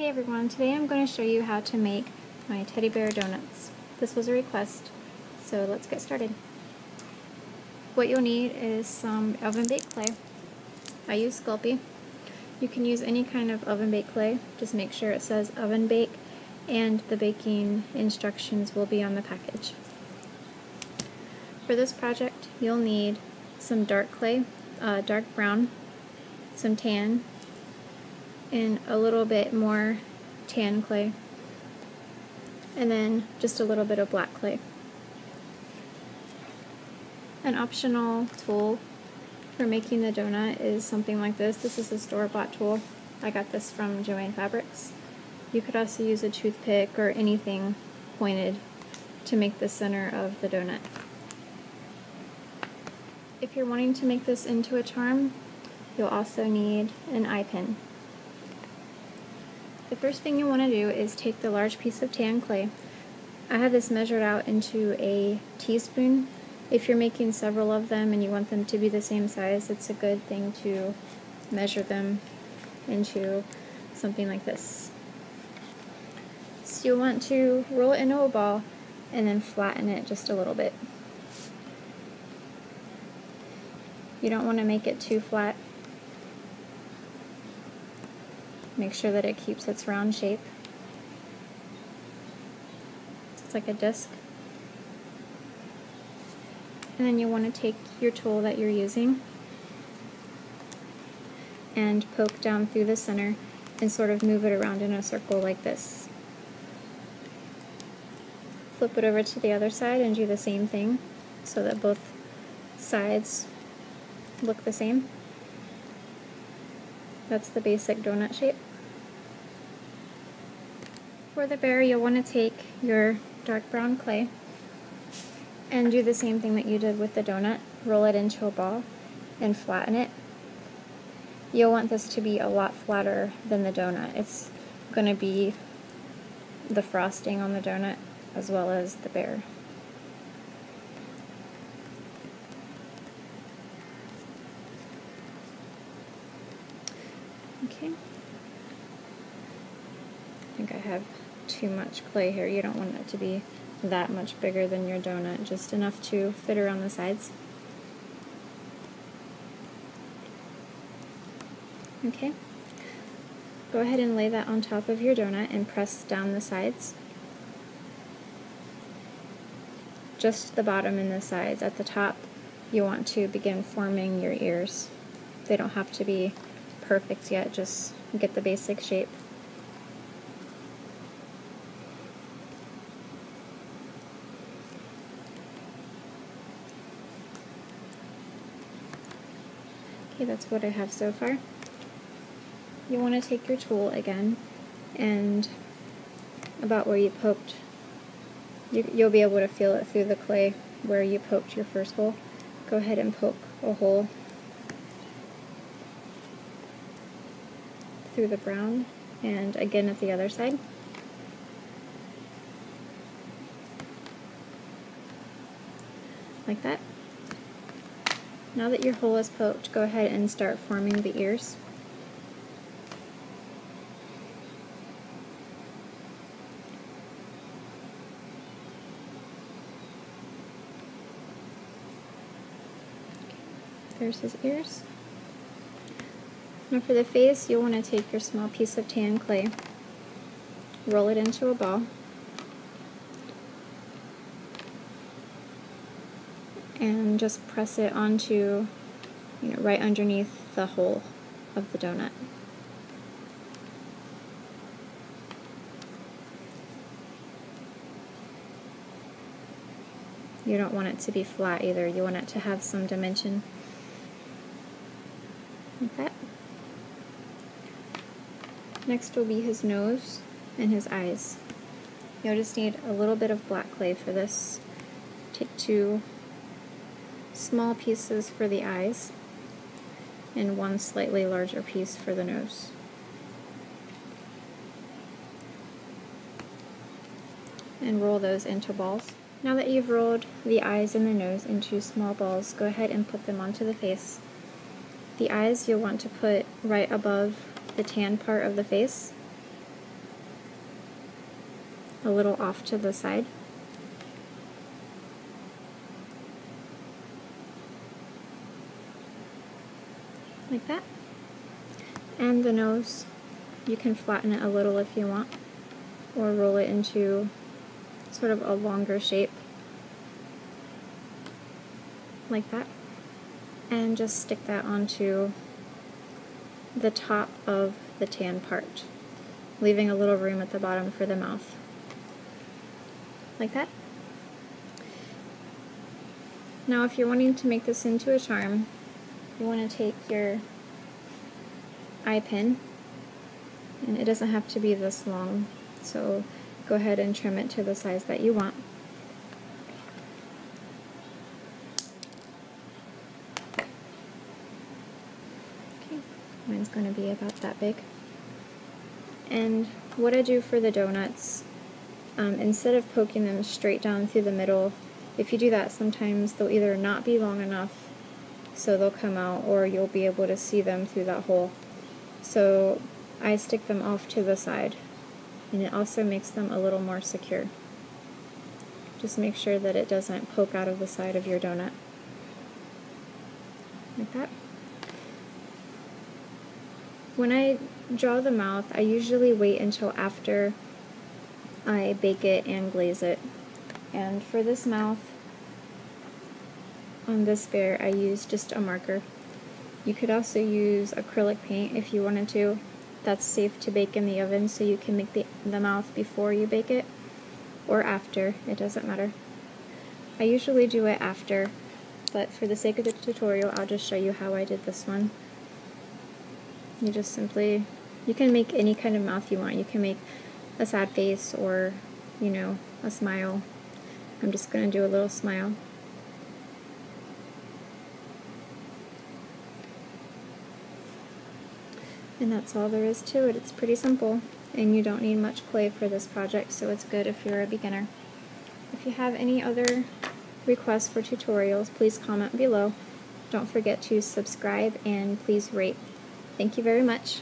Hey everyone, today I'm going to show you how to make my teddy bear donuts. This was a request, so let's get started. What you'll need is some oven baked clay. I use Sculpey. You can use any kind of oven baked clay, just make sure it says oven bake and the baking instructions will be on the package. For this project you'll need some dark clay, dark brown, some tan, and a little bit more tan clay, and then just a little bit of black clay. An optional tool for making the donut is something like this. This is a store-bought tool. I got this from Joann Fabrics. You could also use a toothpick or anything pointed to make the center of the donut. If you're wanting to make this into a charm, you'll also need an eye pin. The first thing you want to do is take the large piece of tan clay. I have this measured out into a teaspoon. If you're making several of them and you want them to be the same size, it's a good thing to measure them into something like this. So you'll want to roll it into a ball and then flatten it just a little bit. You don't want to make it too flat. Make sure that it keeps its round shape. It's like a disc. And then you want to take your tool that you're using and poke down through the center and sort of move it around in a circle like this. Flip it over to the other side and do the same thing so that both sides look the same. That's the basic donut shape. For the bear, you'll want to take your dark brown clay and do the same thing that you did with the donut. Roll it into a ball and flatten it. You'll want this to be a lot flatter than the donut. It's going to be the frosting on the donut as well as the bear. Okay. I think I have too much clay here. You don't want it to be that much bigger than your donut, just enough to fit around the sides. Okay. Go ahead and lay that on top of your donut and press down the sides. Just the bottom and the sides. At the top, you want to begin forming your ears. They don't have to be perfect yet, just get the basic shape. Okay, that's what I have so far. You want to take your tool again, and about where you poked, you'll be able to feel it through the clay where you poked your first hole. Go ahead and poke a hole through the brown, and again at the other side. Like that. Now that your hole is poked, go ahead and start forming the ears. There's his ears. Now for the face, you'll want to take your small piece of tan clay, roll it into a ball, and just press it onto, right underneath the hole of the donut. You don't want it to be flat either. You want it to have some dimension. Like that. Next will be his nose and his eyes. You'll just need a little bit of black clay for this. Take two small pieces for the eyes and one slightly larger piece for the nose. And roll those into balls. Now that you've rolled the eyes and the nose into small balls, go ahead and put them onto the face. The eyes you'll want to put right above the tan part of the face, a little off to the side. Like that. And the nose, you can flatten it a little if you want, or roll it into sort of a longer shape, like that. And just stick that onto the top of the tan part, leaving a little room at the bottom for the mouth, like that. Now if you're wanting to make this into a charm, you want to take your eye pin, and it doesn't have to be this long, so go ahead and trim it to the size that you want. Okay, mine's going to be about that big. And what I do for the donuts, instead of poking them straight down through the middle, if you do that, sometimes they'll either not be long enough so they'll come out, or you'll be able to see them through that hole. So I stick them off to the side, and it also makes them a little more secure. Just make sure that it doesn't poke out of the side of your donut, like that. When I draw the mouth, I usually wait until after I bake it and glaze it. And for this mouth, on this bear, I use just a marker. You could also use acrylic paint if you wanted to. That's safe to bake in the oven, so you can make the mouth before you bake it, or after, it doesn't matter. I usually do it after, but for the sake of the tutorial, I'll just show you how I did this one. You just simply, you can make any kind of mouth you want. You can make a sad face, or, you know, a smile. I'm just going to do a little smile. And that's all there is to it. It's pretty simple, and you don't need much clay for this project, so it's good if you're a beginner. If you have any other requests for tutorials, please comment below. Don't forget to subscribe, and please rate. Thank you very much.